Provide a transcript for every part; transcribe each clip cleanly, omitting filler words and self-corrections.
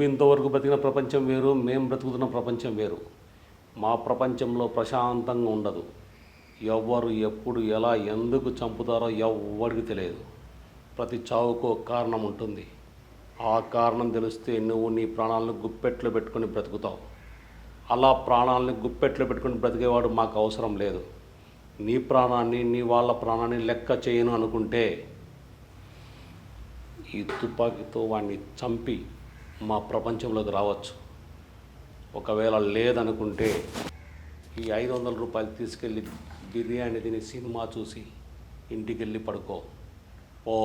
నువ్వు ఇంతవరకు బతికిన ప్రపంచం వేరు, మేము బ్రతుకుతున్న ప్రపంచం వేరు. మా ప్రపంచంలో ప్రశాంతంగా ఉండదు. ఎవరు ఎప్పుడు ఎలా ఎందుకు చంపుతారో ఎవ్వరికి తెలియదు. ప్రతి చావుకు ఒక కారణం ఉంటుంది. ఆ కారణం తెలిస్తే నువ్వు నీ ప్రాణాలను గుప్పెట్లో పెట్టుకొని బ్రతుకుతావు. అలా ప్రాణాలని గుప్పెట్లో పెట్టుకొని బ్రతికేవాడు మాకు అవసరం లేదు. నీ ప్రాణాన్ని, నీ వాళ్ళ ప్రాణాన్ని లెక్క చేయను అనుకుంటే ఈ తుపాకీతో వాడిని చంపి మా ప్రపంచంలోకి రావచ్చు. ఒకవేళ లేదనుకుంటే ఈ 500 రూపాయలు తీసుకెళ్ళి బిర్యానీ తిని సినిమా చూసి ఇంటికి వెళ్ళి పడుకో. ఓ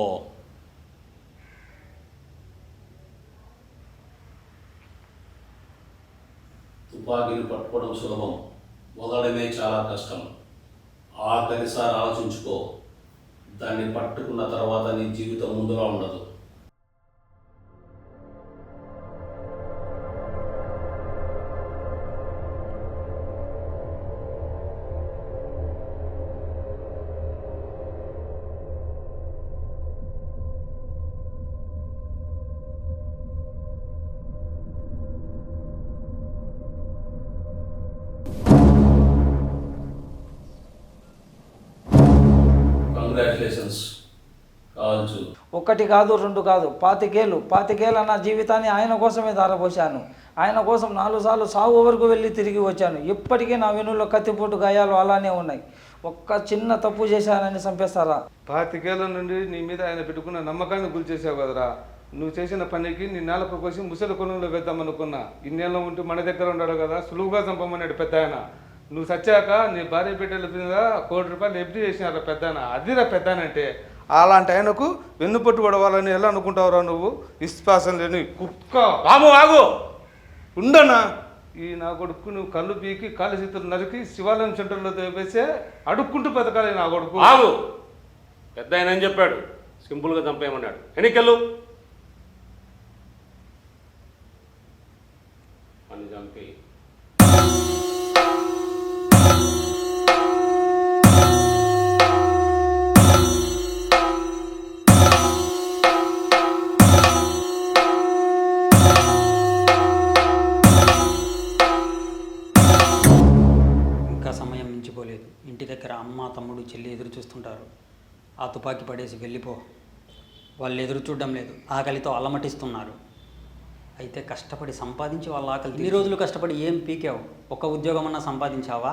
తుపాకీని పట్టుకోవడం సులభం, వదలడమే చాలా కష్టం. ఆఖరిసారి ఆలోచించుకో. దాన్ని పట్టుకున్న తర్వాత నీ జీవితం ముందుగా ఉండదు. కంగ్రాచులేషన్స్ కావచ్చు. ఒకటి కాదు, రెండు కాదు, 25 నా జీవితాన్ని ఆయన కోసమే ధారపోశాను. ఆయన కోసం 4 సార్లు సాగు వరకు వెళ్ళి తిరిగి వచ్చాను. ఇప్పటికీ నా వెన్నులో కత్తిపోటు గాయాలు అలానే ఉన్నాయి. ఒక్క చిన్న తప్పు చేశానని చంపేస్తారా? 25 నుండి నీ మీద ఆయన పెట్టుకున్న నమ్మకాన్ని గురి చేసావు కదరా. నువ్వు చేసిన పనికి నీ నేలకు కోసి ముసలి కొలంలో వేద్దామనుకున్నా. ఇన్నేళ్ళ ఉంటే మన దగ్గర ఉన్నాడు కదా, సులువుగా చంపమన్నాడు పెద్ద ఆయన. నువ్వు సచ్చాక నీ భార్య బిడ్డల మీద 1 కోటి రూపాయలు ఎఫ్డీ చేసినారా పెద్ద ఆయన. అదిరా పెద్ద అంటే. అలాంటి ఆయనకు వెన్నుపట్టు పడవాలని ఎలా అనుకుంటావురా నువ్వు? విశ్వాసం లేని కుక్క. రాము ఆగు. ఉండనా ఈ నా కొడుకు నువ్వు కళ్ళు పీకి కాలు చేతులు నరికి శివాలయం సెంటర్లో వేసే అడుక్కుంటూ బతకాలి నా కొడుకు. ఆగు. పెద్ద ఆయన ఏం చెప్పాడు? సింపుల్గా చంపేయమన్నాడు. ఎన్నికెళ్ళు అని చంపేయి. సమయం మించిపోలేదు. ఇంటి దగ్గర అమ్మ, తమ్ముడు, చెల్లి ఎదురు చూస్తుంటారు. ఆ తుపాకీ పడేసి వెళ్ళిపో. వాళ్ళు ఎదురు చూడడం లేదు, ఆకలితో అలమటిస్తున్నారు. అయితే కష్టపడి సంపాదించి వాళ్ళ ఆకలి. ఇన్ని రోజులు కష్టపడి ఏం పీకావు? ఒక ఉద్యోగం అన్నా సంపాదించావా?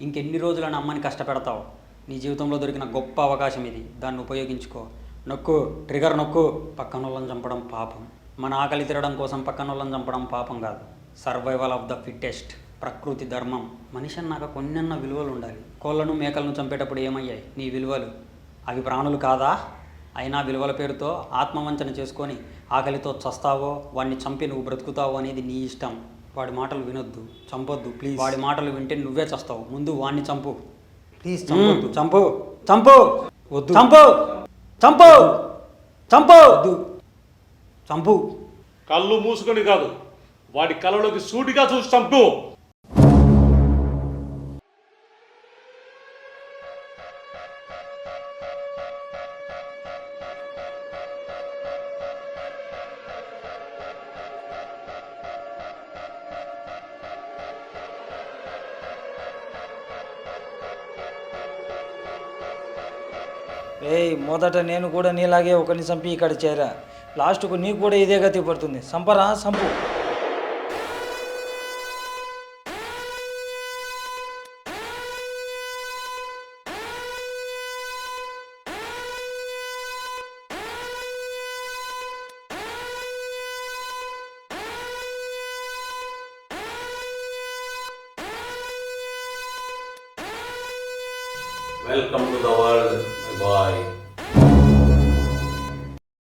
ఇంకెన్ని రోజులని అమ్మని కష్టపెడతావు? నీ జీవితంలో దొరికిన గొప్ప అవకాశం ఇది, దాన్ని ఉపయోగించుకో. నొక్కు, ట్రిగర్ నొక్కు. పక్కనోళ్ళని చంపడం పాపం. మన ఆకలి తీరడం కోసం పక్కనోళ్ళని చంపడం పాపం కాదు. సర్వైవల్ ఆఫ్ ద ఫిట్టెస్ట్, ప్రకృతి ధర్మం. మనిషి అన్నాక కొన్నెన్న విలువలు ఉండాలి. కోళ్ళను, మేకలను చంపేటప్పుడు ఏమయ్యాయి నీ విలువలు? అవి ప్రాణులు కాదా? అయినా విలువల పేరుతో ఆత్మవంచన చేసుకొని ఆకలితో చస్తావో, వాడిని చంపి నువ్వు బ్రతుకుతావో అనేది నీ ఇష్టం. వాడి మాటలు వినొద్దు, చంపొద్దు ప్లీజ్. వాడి మాటలు వింటే నువ్వే చస్తావు. ముందు వాడిని చంపు ప్లీజ్. చంపొద్దు. చంపు చంపు వద్దు. చంపు చంపు చంపు వద్దు. చంపు. కళ్ళు మూసుకొని కాదు, వాడి కళ్ళలోకి సూటిగా చూసి చంపు. మొదట నేను కూడా నీలాగే ఒకరిని చంపి ఇక్కడ చేరా. లాస్ట్కు నీకు కూడా ఇదే గతి పడుతుంది. సంపరా, sump. Welcome to the world, my boy.